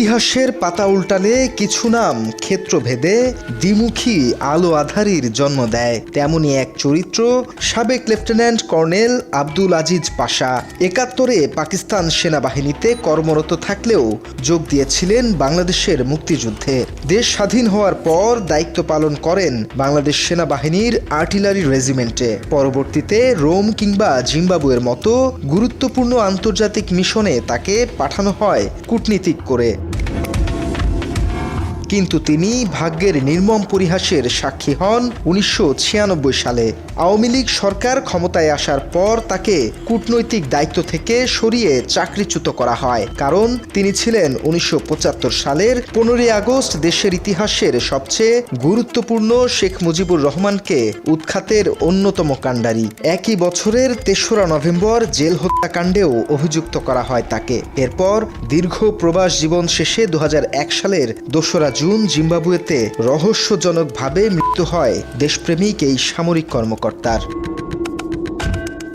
ইতিহাসের পাতা উল্টালে কিছু নাম ক্ষেত্রভেদে দ্বিমুখী আলো আঁধারির জন্ম দেয়। তেমনি এক চরিত্র সাবেক লেফটেন্যান্ট কর্নেল আব্দুল আজিজ পাশা। ৭১-এ পাকিস্তান সেনাবাহিনীতে কর্মরত থাকলেও যোগ দিয়েছিলেন বাংলাদেশের মুক্তিযুদ্ধে। দেশ স্বাধীন হওয়ার পর দায়িত্ব পালন করেন বাংলাদেশ সেনাবাহিনীর আর্টিলারি রেজিমেন্টে। পরবর্তীতে রোম কিংবা জিম্বাবুয়ের মতো গুরুত্বপূর্ণ আন্তর্জাতিক মিশনে তাকে পাঠানো হয় কূটনীতিক করে। কিন্তু তিনি ভাগ্যের নির্মম পরিহাসের সাক্ষী হন ১৯৯৬ সালে। আওয়ামী লীগ সরকার ক্ষমতায় আসার পর তাকে কূটনৈতিক দায়িত্ব থেকে সরিয়ে চাকরিচ্যুত করা হয়, কারণ তিনি ছিলেন ১৯৭৫ সালের ১৫ই আগস্ট দেশের ইতিহাসের সবচেয়ে গুরুত্বপূর্ণ শেখ মুজিবুর রহমানকে উৎখাতের অন্যতম কাণ্ডারি। একই বছরের ৩রা নভেম্বর জেল হত্যাকাণ্ডেও অভিযুক্ত করা হয় তাকে। এরপর দীর্ঘ প্রবাস জীবন শেষে ২০০১ সালের ২রা জুন জিম্বাবুয়েতে রহস্যজনকভাবে মৃত্যু হয় দেশপ্রেমিক এই সামরিক কর্মকর্তার।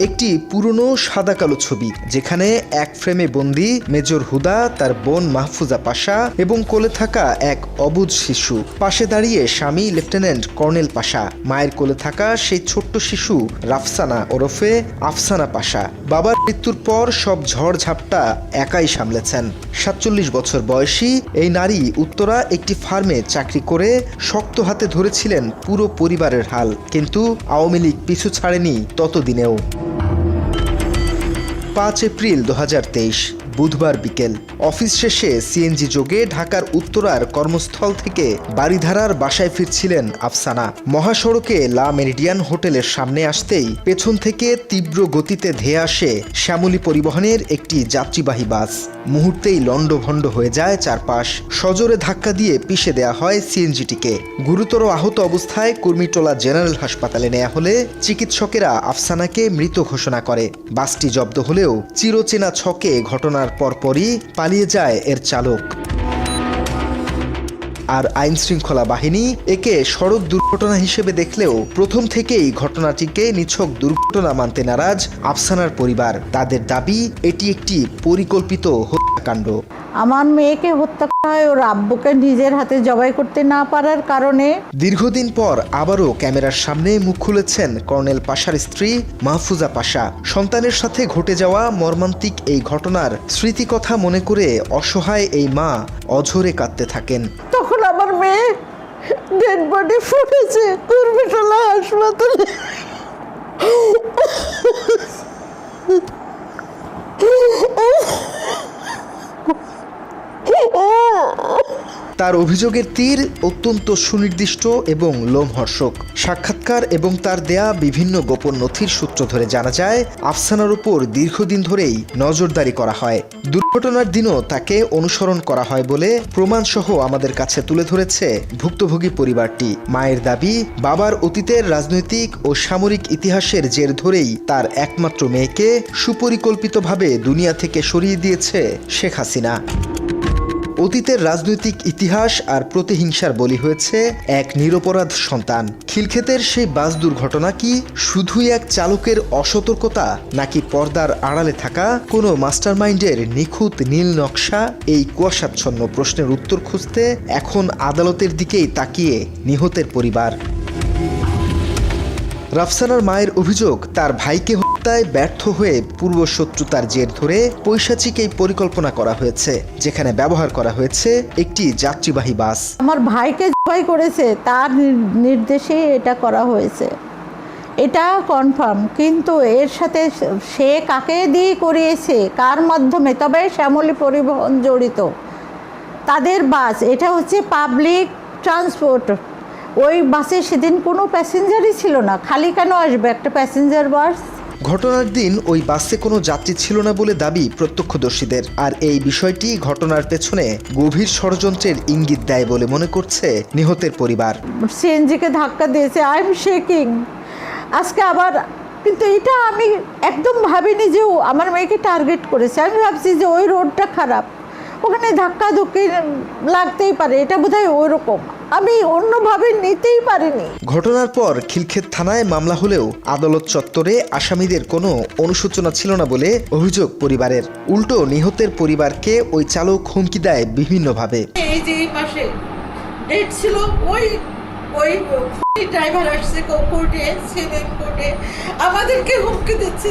একটি পুরনো সাদা কালো ছবি, যেখানে এক ফ্রেমে বন্দী মেজর হুদা, তার বোন মাহফুজা পাশা এবং কোলে থাকা এক অবুঝ শিশু। পাশে দাঁড়িয়ে স্বামী লেফটেন্যান্ট কর্নেল পাশা, মায়ের কোলে থাকা সেই ছোট্ট শিশু রাফসানা ওরফে আফসানা পাশা। বাবার মৃত্যুর পর সব ঝড়ঝাপটা একাই সামলেছেন। ৪৭ বছর বয়সী এই নারী উত্তরা একটি ফার্মে চাকরি করে শক্ত হাতে ধরেছিলেন পুরো পরিবারের হাল, কিন্তু আওয়ামী লীগ পিছু ছাড়েনি ততদিনেও। ৫ এপ্রিল ২০২৩ বুধবার বিকেল, অফিস শেষে সিএনজি যোগে ঢাকার উত্তরার কর্মস্থল থেকে বাড়িধারার বাসায় ফিরছিলেন আফসানা। মহাসড়কে লা মেরিডিয়ান হোটেলের সামনে আসতেই পেছন থেকে তীব্র গতিতে ধেয়ে আসে শ্যামলী পরিবহনের একটি যাত্রীবাহী বাস। মুহূর্তেই লণ্ডভণ্ড হয়ে যায় চারপাশ। সজোরে ধাক্কা দিয়ে পিষে দেয়া হয় সিএনজিটিকে। গুরুতর আহত অবস্থায় কুর্মিটোলা জেনারেল হাসপাতালে নেওয়া হলে চিকিৎসকেরা আফসানাকে মৃত ঘোষণা করে। বাসটি জব্দ হলেও চিরচেনা ছকে ঘটনার পরপরই পালিয়ে যায় এর চালক। আর আইন শৃঙ্খলা বাহিনী একে সড়ক দুর্ঘটনা হিসেবে দেখলেও প্রথম থেকেই ঘটনাটিকে নিছক দুর্ঘটনা মানতে নারাজ আফসানার পরিবার। তাদের দাবি এটি একটি পরিকল্পিত হত্যাকাণ্ড। আমার মেয়েকে হত্যা করা হয় ওর আব্বুকে নিজের হাতে জবাই করতে না পারার কারণে। দীর্ঘদিন পর আবারও ক্যামেরার সামনে মুখ খুলেছেন কর্নেল পাশার স্ত্রী মাহফুজা পাশা। সন্তানের সাথে ঘটে যাওয়া মর্মান্তিক এই ঘটনার স্মৃতিকথা মনে করে অসহায় এই মা অঝরে কাঁদতে থাকেন। তখন আমার মেয়ে ডেড বডি ফুটেছে কুর্মিটোলা হাসপাতালে। তার অভিযোগের তীর অত্যন্ত সুনির্দিষ্ট এবং লোমহর্ষক। সাক্ষাৎকার এবং তার দেয়া বিভিন্ন গোপন নথির সূত্র ধরে জানা যায়, আফসানার উপর দীর্ঘদিন ধরেই নজরদারি করা হয়। দুর্ঘটনার দিনও তাকে অনুসরণ করা হয় বলে প্রমাণসহ আমাদের কাছে তুলে ধরেছে ভুক্তভোগী পরিবারটি। মায়ের দাবি, বাবার অতীতের রাজনৈতিক ও সামরিক ইতিহাসের জের ধরেই তার একমাত্র মেয়েকে সুপরিকল্পিতভাবে দুনিয়া থেকে সরিয়ে দিয়েছে শেখ হাসিনা। অতীতের রাজনৈতিক ইতিহাস আর প্রতিহিংসার বলি হয়েছে এক নিরপরাধ সন্তান। খিলক্ষেতের সেই বাস দুর্ঘটনা কি শুধুই এক চালকের অসতর্কতা, নাকি পর্দার আড়ালে থাকা কোনো মাস্টারমাইন্ডের নিখুঁত নীল নকশা? এই কুয়াশাচ্ছন্ন প্রশ্নের উত্তর খুঁজতে এখন আদালতের দিকেই তাকিয়ে নিহতের পরিবার। রাফসানার মায়ের অভিযোগ, তার ভাইকে হত্যায় ব্যর্থ হয়ে পূর্বশত্রুতার জের ধরে পৈশাচিক এই পরিকল্পনা করা হয়েছে, যেখানে ব্যবহার করা হয়েছে একটি যাত্রীবাহী বাস। আমার ভাইকে জবাই করেছে, তার নির্দেশে এটা করা হয়েছে, এটা কনফার্ম। কিন্তু এর সাথে সে কাকে দিয়ে করিয়েছে, কার মাধ্যমে, তবে শ্যামলী পরিবহন জড়িত, তাদের বাস, এটা হচ্ছে পাবলিক ট্রান্সপোর্ট। ওই বাসে সেদিন কোনো প্যাসেঞ্জারই ছিল না, খালি কেন আসবে একটা প্যাসেঞ্জার বাস? ঘটনার দিন ওই বাসে কোনো যাত্রী ছিল না বলে দাবি প্রত্যক্ষদর্শীদের। আর এই বিষয়টি ঘটনার পেছনে গভীর ষড়যন্ত্রের ইঙ্গিত দেয় বলে মনে করছে নিহতের পরিবার। সিএনজিকে ধাক্কা দিয়েছে, আই এম শেকিং আজকে আবার। কিন্তু এটা আমি একদম ভাবিনি যে ও আমার মেয়েকে টার্গেট করেছে। আমি ভাবছি যে ওই রোডটা খারাপ, ওখানে ধাক্কা ধুক্কি লাগতেই পারে, এটা বোধহয় ওই রকম। আমি অন্যভাবে নিতেই পারিনি। ঘটনার পর খিলক্ষেত থানায় মামলা হলেও আদালত চত্বরে আসামিদের কোনো অনুশোচনা ছিল না বলে অভিযোগ পরিবারের। উল্টো নিহতের পরিবারকে ওই চালক হুমকি দেয় বিভিন্নভাবে। এই যে এই পাশে ডেট ছিল, ওই ড্রাইভার আসছে কোর্টে, সিএনএন কোর্টে আমাদেরকে হুমকি দিচ্ছে।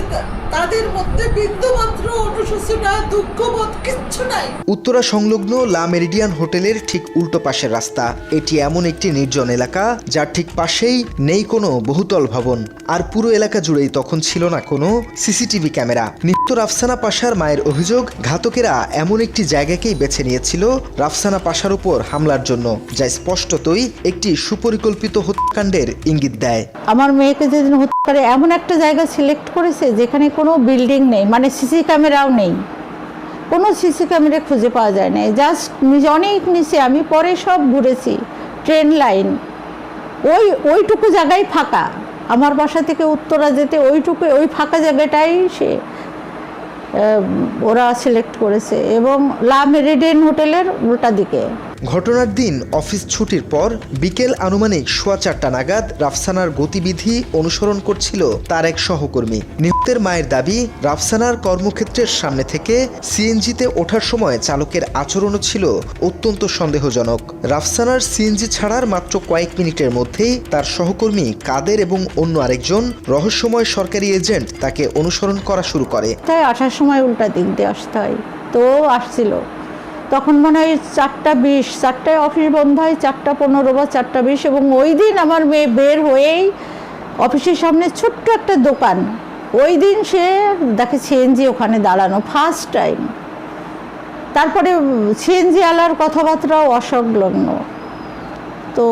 তাদের মধ্যে বিন্দুমাত্র অনুশোচনা, দুঃখবোধ কিচ্ছু নাই। উত্তরা সংলগ্ন লা মেরিডিয়ান হোটেলের ঠিক উল্টো পাশের রাস্তা। এটি এমন একটি নির্জন এলাকা যার ঠিক পাশেই নেই কোনো বহুতল ভবন, আর পুরো এলাকা জুড়েই তখন ছিল না কোনো সিসিটিভি ক্যামেরা। নিহত রাফসানা পাশার মায়ের অভিযোগ, ঘাতকেরা এমন একটি জায়গাকেই বেছে নিয়েছিল রাফসানা পাশার উপর হামলার জন্য, যা স্পষ্টতই একটি সুপরিকল্পিত হত্যাকাণ্ডের ইঙ্গিত দেয়। আমার মেয়েকে যেদিন হত্যা করে এমন একটা জায়গা সিলেক্ট করেছে যেখানে কোনো বিল্ডিং নেই, মানে সিসি ক্যামেরাও নেই, কোনো সিসি ক্যামেরা খুঁজে পাওয়া যায় না। জাস্ট অনেক নিচে, আমি পরে সব ঘুরেছি, ট্রেন লাইন, ওইটুকু জায়গায় ফাঁকা। আমার বাসা থেকে উত্তরা যেতে ওই ফাঁকা জায়গাটাই ওরা সিলেক্ট করেছে, এবং লা মেরিডিয়ান হোটেলের উল্টা দিকে। ঘটনার দিন অফিস ছুটির পর বিকেল আনুমানিক 4:15 নাগাদ রাফসানার গতিবিধি অনুসরণ করছিল তার এক সহকর্মী। নিহতের মায়ের দাবি, রাফসানার কর্মক্ষেত্রের সামনে থেকে সিএনজিতে ওঠার সময় চালকের আচরণও ছিল অত্যন্ত সন্দেহজনক। রাফসানার সিএনজি ছাড়ার মাত্র কয়েক মিনিটের মধ্যেই তার সহকর্মী কাদের এবং অন্য আরেকজন রহস্যময় সরকারি এজেন্ট তাকে অনুসরণ করা শুরু করে। তাই আসার সময় উল্টা দিক দিয়ে আসতে হয়, তো আসছিল তখন মনে হয় 4:20, 4টায় অফিস বন্ধ হয়, 4:15 বা 4:20, এবং ওই দিন আমার মেয়ে বের হয়েই অফিসের সামনে ছোট্ট একটা দোকান, ওই দিন সে দেখে সিএনজি ওখানে দাঁড়ানো ফার্স্ট টাইম। তারপরে সিএনজি আলার কথাবার্তাও অসংলগ্ন। তো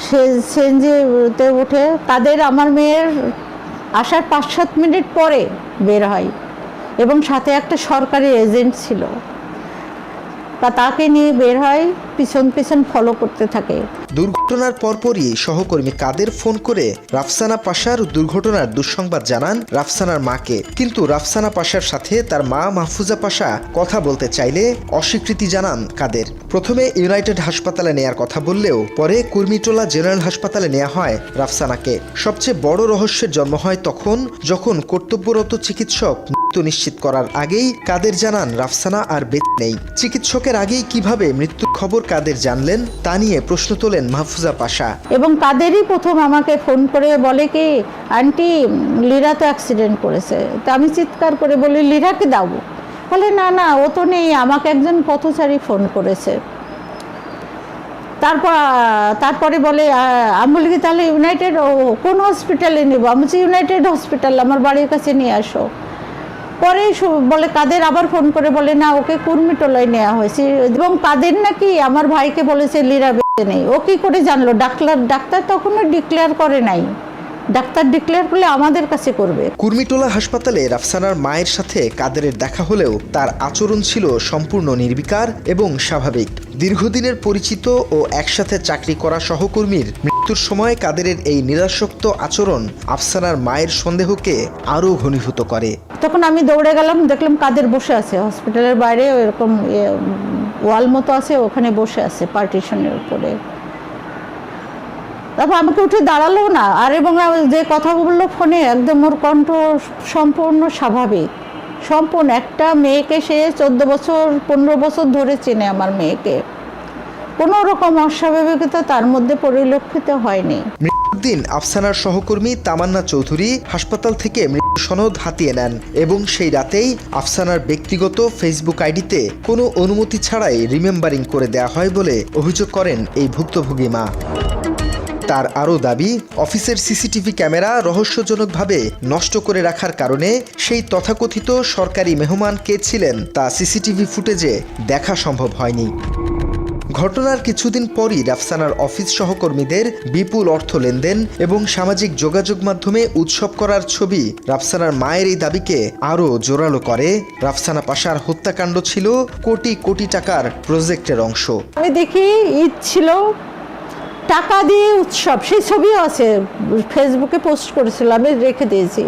সে সিএনজিতে উঠে তাদের আমার মেয়ের আসার 5-7 মিনিট পরে বের হয়, এবং সাথে একটা সরকারি এজেন্ট ছিল, তাকে নিয়ে বের হয়, পিছন পিছন ফলো করতে থাকে। দুর্ঘটনার পরপরই সহকর্মী কাদের ফোন করে রাফসানা পাশার দুর্ঘটনার দুঃসংবাদ জানান রাফসানার মাকে, কিন্তু রাফসানা পাশার সাথে তার মা মাহফুজা পাশা কথা বলতে চাইলে অস্বীকৃতি জানান কাদের। প্রথমে ইউনাইটেড হাসপাতালে নেয়ার কথা বললেও পরে কুর্মিটোলা জেনারেল হাসপাতালে নেওয়া হয় রাফসানাকে। সবচেয়ে বড় রহস্যের জন্ম হয় তখন, যখন কর্তব্যরত চিকিৎসক মৃত্যু নিশ্চিত করার আগেই কাদের জানান রাফসানা আর বেঁচে নেই। চিকিৎসকের আগেই কিভাবে মৃত্যুর খবর কাদের জানলেন তা নিয়ে প্রশ্ন তোলেন মাহফুজা পাশা। এবং কাদেরই প্রথম আমাকে ফোন করে বলে কি, আন্টি লিরা তো অ্যাক্সিডেন্ট করেছে। তা আমি চিৎকার করে বলি, লিরাকে দাও। বলে না না, ও তো নেই, আমাকে একজন পথচারী ফোন করেছে। তারপরে বলে, আমি বলি কি তাহলে ইউনাইটেড কোন হসপিটালে নেবো? আমি বলছি ইউনাইটেড হসপিটাল, আমার বাড়ির কাছে নিয়ে আসো। পরে বলে কাদের আবার ফোন করে বলে না, ওকে কুর্মিটোলায় নেওয়া হয়েছে, এবং কাদের নাকি আমার ভাইকে বলেছে লিরা বেঁচে নেই। ও কি করে জানলো? ডাক্তার তখনও ডিক্লেয়ার করে নাই, ডাক্তার ডিক্লেয়ার করলে আমাদের কাছে করবে। কুর্মিটোলা হাসপাতালে রাফসানার মায়ের সাথে কাদেরের দেখা হলেও তার আচরণ ছিল সম্পূর্ণ নির্বিকার এবং স্বাভাবিক। দীর্ঘদিনের পরিচিত ও একসাথে চাকরি করা সহকর্মীর মৃত্যুর সময় কাদেরের এই নিরাসক্ত আচরণ আফসানার মায়ের সন্দেহকে আরও ঘনীভূত করে। তখন আমি দৌড়ে গেলাম, দেখলাম কাদের বসে আছে হসপিটালের বাইরে, এরকম ওয়াল মতো আছে, ওখানে বসে আছে পার্টিশনের উপরে। তারপর আমাকে উঠে দাঁড়ালো না, আর এবং যে কথা বললো ফোনে, একদম ওর কণ্ঠ সম্পূর্ণ স্বাভাবিক, সম্পূর্ণ। একটা মেয়েকে সে 14-15 বছর ধরে চেনে, আমার মেয়েকে, কোনো রকম অস্বাভাবিকতা তার মধ্যে পরিলক্ষিত হয়নি। মৃত্যুর দিন আফসানার সহকর্মী তামান্না চৌধুরী হাসপাতাল থেকে মৃত্যু সনদ হাতিয়ে নেন, এবং সেই রাতেই আফসানার ব্যক্তিগত ফেসবুক আইডিতে কোনো অনুমতি ছাড়াই রিমেম্বারিং করে দেওয়া হয় বলে অভিযোগ করেন এই ভুক্তভোগী মা। তার আরও দাবি, অফিসের সিসিটিভি ক্যামেরা রহস্যজনকভাবে নষ্ট করে রাখার কারণে সেই তথাকথিত সরকারি মেহমান কে ছিলেন তা সিসিটিভি ফুটেজে দেখা সম্ভব হয়নি। ঘটনার কিছুদিন পরই রাফসানার অফিস সহকর্মীদের বিপুল অর্থ লেনদেন এবং সামাজিক যোগাযোগ মাধ্যমে উৎসব করার ছবি রাফসানার মায়ের এই দাবিকে আরও জোরালো করে। রাফসানা পাশার হত্যাকাণ্ড ছিল কোটি কোটি টাকার প্রজেক্টের অংশ। আমি দেখি ঈদ ছিল, টাকা দিয়ে উৎসব, সেই ছবিও আছে, ফেসবুকে পোস্ট করেছিল, আমি রেখে দিয়েছি।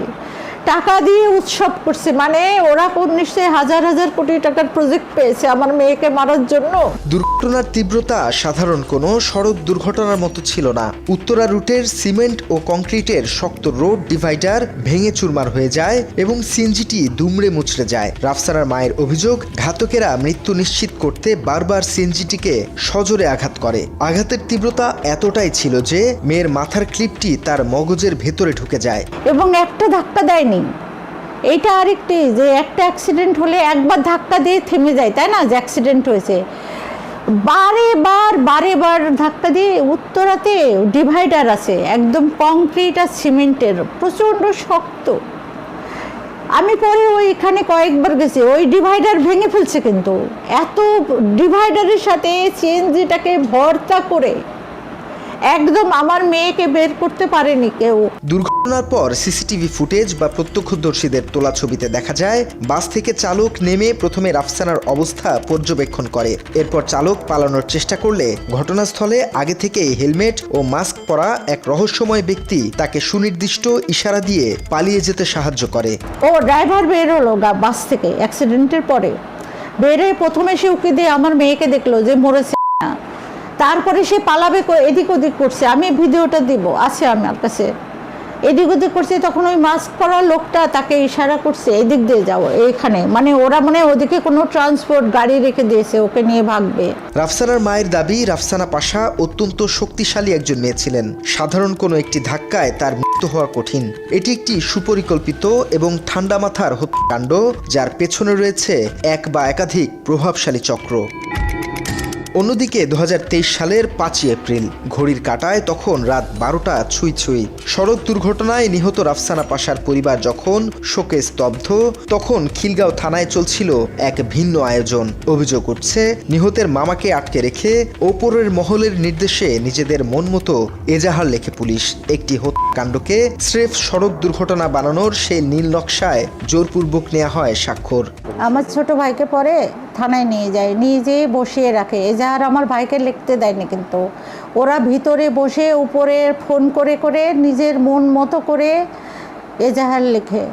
টাকা দিয়ে উৎসব করছে, মানে ওরা কোন নিশ্চয়ই হাজার হাজার কোটি টাকার প্রজেক্ট পেয়েছে আমার মেয়েকে মারার জন্য। দুর্ঘটনার তীব্রতা সাধারণ কোনো সড়ক দুর্ঘটনার মতো ছিল না। উত্তরা রুটের সিমেন্ট ও কংক্রিটের শক্ত রোড ডিভাইডার ভেঙে চুরমার হয়ে যায় এবং সিএনজিটি দুমড়ে মুচড়ে যায়। রাফসানার মায়ের অভিযোগ, ঘাতকেরা মৃত্যু নিশ্চিত করতে বারবার সিএনজিটিকে সজোরে আঘাত করে। আঘাতের তীব্রতা এতটাই ছিল যে মেয়ের মাথার ক্লিপটি তার মগজের ভেতরে ঢুকে যায়। এবং একটা ধাক্কা দেয়নি। এইটা আরেকটি যে একটা অ্যাক্সিডেন্ট হলে একবার ধাক্কা দিয়ে থেমে যায়, তাই না, যে অ্যাক্সিডেন্ট হয়েছে, বারে বার ধাক্কা দিয়ে। উত্তরাতে ডিভাইডার আছে একদম কংক্রিট আর সিমেন্টের, প্রচণ্ড শক্ত। আমি পরে ওইখানে কয়েকবার গেছি, ওই ডিভাইডার ভেঙে ফেলছে, কিন্তু এত ডিভাইডারের সাথে সিএনজিটাকে ভর্তা করে একদম আমার মেয়েকে বের করতে পারেনি কেউ। দুর্ঘটনার পর সিসিটিভি ফুটেজ বা প্রত্যক্ষদর্শীদের তোলা ছবিতে দেখা যায় বাস থেকে চালক নেমে প্রথমে রাফসানার অবস্থা পর্যবেক্ষণ করে। এরপর চালক পালানোর চেষ্টা করলে ঘটনাস্থলে আগে থেকেই হেলমেট ও মাস্ক পরা এক রহস্যময় ব্যক্তি তাকে সুনির্দিষ্ট ইশারা দিয়ে পালিয়ে যেতে সাহায্য করে। ও ড্রাইভার বের হলো বাস থেকে অ্যাক্সিডেন্টের পরে, বেরে প্রথমে সে উকি দিয়ে আমার মেয়েকে দেখলো যে মরেছে না, তারপরে সে পালাবে এদিক ওদিক করছে। আমি ভিডিওটা দিব, আছে আমার কাছে। এদিক ওদিক করছে, তখন ওই মাস্ক পরা লোকটা তাকে ইশারা করছে এদিক দিয়ে যাও, এইখানে, মানে ওরা মানে ওদিকে কোনো ট্রান্সপোর্ট গাড়ি রেখে দিয়েছে, ওকে নিয়ে ভাগবে। রাফসানার মায়ের দাবি, রাফসানা পাশা অত্যন্ত শক্তিশালী একজন মেয়ে ছিলেন। সাধারণ কোনো একটি ধাক্কায় তার মৃত্যু হওয়া কঠিন। এটি একটি সুপরিকল্পিত এবং ঠান্ডা মাথার হত্যাকাণ্ড, যার পেছনে রয়েছে এক বা একাধিক প্রভাবশালী চক্র। অন্যদিকে 2023 সালের 5 এপ্রিল, ঘড়ির কাঁটায় তখন রাত 12টা ছুঁই। সড়ক দুর্ঘটনায় নিহত রাফসানা পাশার পরিবার যখন শোকে স্তব্ধ, তখন খিলগাঁও থানায় চলছিল এক ভিন্ন আয়োজন। অভিযোগ উঠছে, নিহতের মামাকে আটকে রেখে ওপরের মহলের নির্দেশে নিজেদের মন মতো এজাহার লেখে পুলিশ। একটি হত্যাকাণ্ডকে স্রেফ সড়ক দুর্ঘটনা বানানোর সেই নীল নকশায় জোরপূর্বক নেওয়া হয় স্বাক্ষর। আমার ছোট ভাইকে পরে থানায় নিয়ে যায়, নিয়ে যেয়ে বসিয়ে রাখে। এজাহার আমার ভাইকে লিখতে দেয়নি, কিন্তু ওরা ভিতরে বসে উপরে ফোন করে করে নিজের মন মতো করে এজাহার লেখে।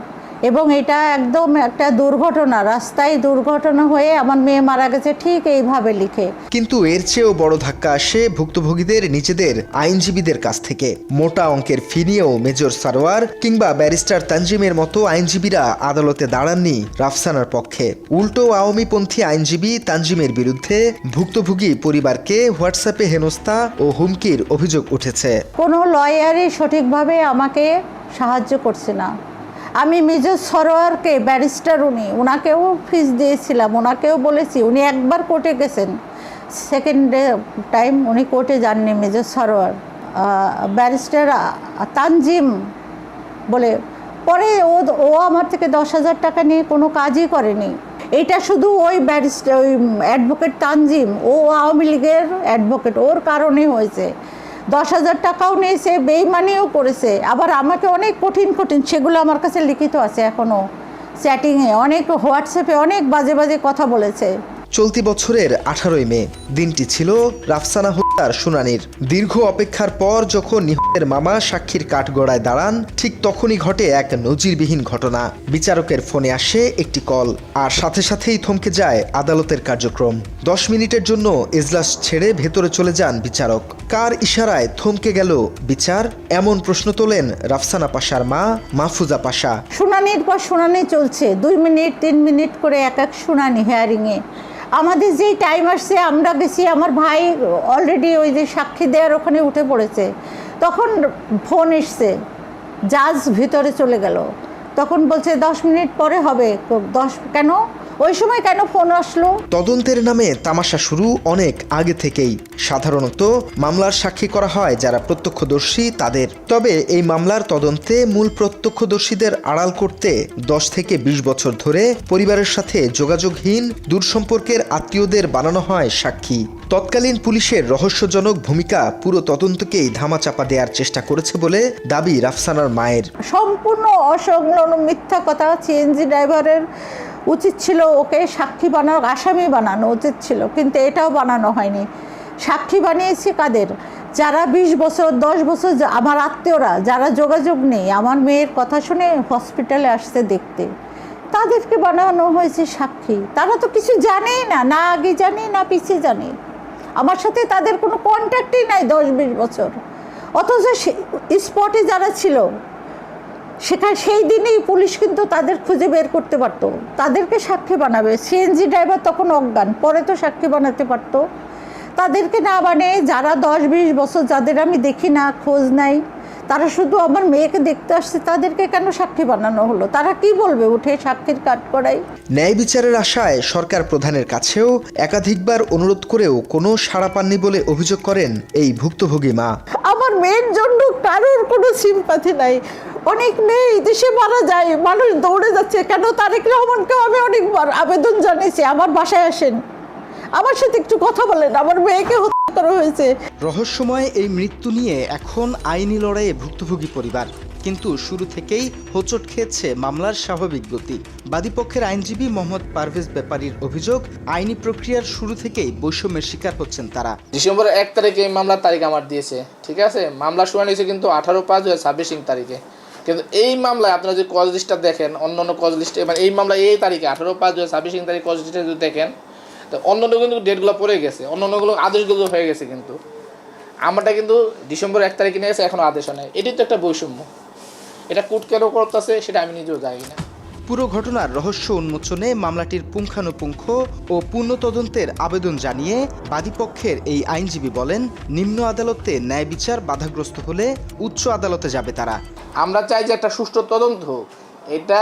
এবং এটা একদম একটা দুর্ঘটনা, রাস্তায় দুর্ঘটনা হয়ে আমার মেয়ে মারা গেছে, ঠিক এইভাবে লিখে। কিন্তু এর চেয়েও বড় ধাক্কা আসে ভুক্তভোগীদের নিজেদের আইনজীবীদের কাছ থেকে। মোটা অঙ্কের ফি নিয়েও মেজর সারোয়ার কিংবা ব্যারিস্টার তানজিমের মতো আইনজীবীরা আদালতে দাঁড়াননি রাফসানার পক্ষে। উল্টো আওয়ামীপন্থী আইনজীবী তানজিমের বিরুদ্ধে ভুক্তভোগী পরিবারকে হোয়াটসঅ্যাপে হেনস্থা ও হুমকির অভিযোগ উঠেছে। কোনো লয়ারই সঠিকভাবে আমাকে সাহায্য করছে না। আমি মেজর সরোয়ারকে, ব্যারিস্টার ওনাকেও ফিস দিয়েছিলাম, ওনাকেও বলেছি, উনি একবার কোর্টে গেছেন, সেকেন্ড টাইম উনি কোর্টে যাননি মেজর সরোয়ার। ব্যারিস্টার তানজিম বলে, পরে ও আমার থেকে 10,000 টাকা নিয়ে কোনো কাজই করেনি। এটা শুধু ওই ব্যারিস্টার, ওই অ্যাডভোকেট তানজিম, ও আওয়ামী লীগের অ্যাডভোকেট, ওর কারণে হয়েছে। 10,000 টাকাও নিয়েছে, বেইমানিও করেছে। আবার আমাকে অনেক কঠিন সেগুলো আমার কাছে লিখিত আছে এখনও, চ্যাটিংয়ে, অনেক হোয়াটসঅ্যাপে অনেক বাজে বাজে কথা বলেছে। চলতি বছরের 18 মে দিনটি ছিল রাফসানা হত্যার শুনানির। দীর্ঘ অপেক্ষার পর যখন নিহতের মামা সাক্ষীর কাঠগড়ায় দাঁড়ান, ঠিক তখনই ঘটে এক নজিরবিহীন ঘটনা। বিচারকের ফোনে আসে একটি কল, আর সাথে সাথেই থমকে যায় আদালতের কার্যক্রম। 10 মিনিটের জন্য এজলাস ছেড়ে ভেতরে চলে যান বিচারক। কার ইশারায় থমকে গেল বিচার, এমন প্রশ্ন তোলেন রাফসানা পাশার মা মাহফুজা পাশা। শুনানির পর শুনানি চলছে, 2 মিনিট 3 মিনিট করে এক এক শুনানি হিয়ারিংয়ে। আমাদের যেই টাইম আসছে আমরা গেছি, আমার ভাই অলরেডি ওই যে সাক্ষী দেওয়ার ওখানে উঠে পড়েছে। তখন ফোন এসছে, জাজ ভিতরে চলে গেল, তখন বলছে 10 মিনিট পরে হবে। 10 কেন, ওই সময় কেন ফোন আসলো? তদন্তের নামে তামাশা শুরু অনেক আগে থেকেই। সাধারণত মামলার সাক্ষী করা হয় যারা প্রত্যক্ষদর্শী তাদের। তবে এই মামলার তদন্তে মূল প্রত্যক্ষদর্শীদের আড়াল করতে 10 থেকে 20 বছর ধরে পরিবারের সাথে যোগাযোগহীন দূরসম্পর্কের আত্মীয়দের বানানো হয় সাক্ষী। তৎকালীন পুলিশের রহস্যজনক ভূমিকা পুরো তদন্তকেই ধামাচাপা দেওয়ার চেষ্টা করেছে বলে দাবি রাফসানার মায়ের। সম্পূর্ণ অসংলগ্ন মিথ্যা কথা। সিএনজি ড্রাইভারের উচিত ছিল ওকে সাক্ষী বানানো, আসামি বানানো উচিত ছিল, কিন্তু এটাও বানানো হয়নি। সাক্ষী বানিয়েছি কাদের? যারা 20 বছর 10 বছর আমার আত্মীয়রা যারা যোগাযোগ নেই, আমার মেয়ের কথা শুনে হসপিটালে আসতে দেখতে, তাদেরকে বানানো হয়েছে সাক্ষী। তারা তো কিছু জানেই না, না আগে জানে না পিছিয়ে জানে। আমার সাথে তাদের কোনো কন্ট্যাক্টই নাই 10-20 বছর। অথচ স্পটে যারা ছিল সেখানে সেই দিনেই পুলিশ কিন্তু তাদের খুঁজে বের করতে পারতো, তাদেরকে সাক্ষী বানাবে। সিএনজি ড্রাইভার তখন অজ্ঞান, পরে তো সাক্ষী বানাতে পারতো। তাদেরকে না বানিয়ে যারা 10-20 বছর যাদের আমি দেখি না, খোঁজ নাই, তারা শুধু আমার মেয়েকে দেখতে আসছে, তাদেরকে কেন সাক্ষী বানানো হলো? তারা কি বলবে উঠে সাক্ষীর কাঠ করাই? ন্যায় বিচারের আশায় সরকার প্রধানের কাছেও একাধিকবার অনুরোধ করেও কোনো সাড়া পাননি বলে অভিযোগ করেন এই ভুক্তভোগী মা। আমার মেয়ের জন্য কারোর কোনো সিম্পাথি নাই। অনেক মেয়ে এই দেশে মারা যায়, মানুষ দৌড়ে যাচ্ছে কেন? তারেক রহমানকেও আমি অনেকবার আবেদন জানিয়েছি, আমার বাসায় আসেন, আমার সাথে একটু কথা বলেন, আমার মেয়েকে হত্যা করা হয়েছে। রহস্যময় এই মৃত্যু নিয়ে এখন আইনি লড়াইয়ে ভুক্তভোগী পরিবার, কিন্তু শুরু থেকেই হোঁচট খেয়েছে মামলার স্বাভাবিক গতি। বাদীপক্ষের আইনজীবী মোহাম্মদ পারভেজ ব্যাপারীর অভিযোগ, আইনি প্রক্রিয়ার শুরু থেকেই বৈষম্যের শিকার হচ্ছেন তারা। ডিসেম্বর 1 তারিখে এই মামলার তারিখ আমার দিয়েছে, ঠিক আছে? মামলা শুনানি হয়েছে কিন্তু 18/5/26 তারিখে। কিন্তু এই মামলায় আপনারা যদি কজ লিস্টটা দেখেন, অন্যান্য কজ লিস্টে মানে এই মামলা এই তারিখে 18/5/26 তারিখ কজ লিস্টে যদি দেখেন, তো অন্যান্য কিন্তু ডেটগুলো পড়ে গেছে, অন্যান্যগুলো আদেশগুলো হয়ে গেছে, কিন্তু আমারটা কিন্তু ডিসেম্বর 1 তারিখে নিয়ে গেছে, এখনও আদেশও নেই। এটি তো একটা বৈষম্য। এটা কোর্ট কেন করতেছে সেটা আমি নিজেও জানি না। পুরো ঘটনার রহস্য উন্মোচনে মামলাটির পুঙ্খানুপুঙ্খ ও পূর্ণ তদন্তের আবেদন জানিয়ে বাদীপক্ষের এই আইনজীবী বলেন, নিম্ন আদালতে ন্যায় বিচার বাধাগ্রস্ত হলে উচ্চ আদালতে যাবে তারা। আমরা চাই যে একটা সুষ্ঠু তদন্ত হোক, এটা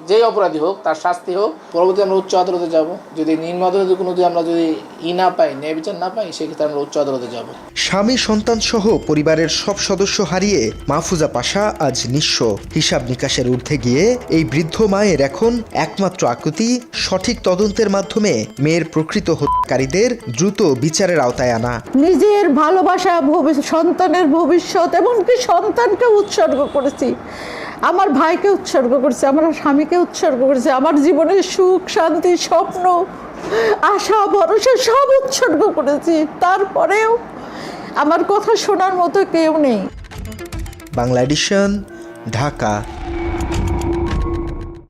যেই অপরাধী হোক তার শাস্তি হোক। পরবর্তী আমরা উচ্চ আদালতে যাব। যদি নিম্ন আদালতে কোনো আমরা যদি না পাই, ন্যায় বিচার না পাই, সেক্ষেত্রে আমরা উচ্চ আদালতে যাব। স্বামী সন্তান সহ পরিবারের সব সদস্য হারিয়ে মাহফুজা পাশা আজ নিঃস্ব। হিসাব নিকাশের ঊর্ধ্বে গিয়ে এই বৃদ্ধ মায়ের এখন একমাত্র আকুতি সঠিক তদন্তের মাধ্যমে মেয়ের প্রকৃত হত্যাকারীদের দ্রুত বিচারের আওতায় আনা। নিজের ভালোবাসা, সন্তানের ভবিষ্যৎ, এমনকি সন্তানকে উৎসর্গ করেছি, আমার ভাইকে উৎসর্গ করেছে, আমার স্বামীকে উৎসর্গ করেছে, আমার জীবনের সুখ শান্তি স্বপ্ন আশা ভরসা সব উৎসর্গ করেছি। তারপরেও আমার কথা শোনার মতো কেউ নেই। বাংলা এডিশন, ঢাকা।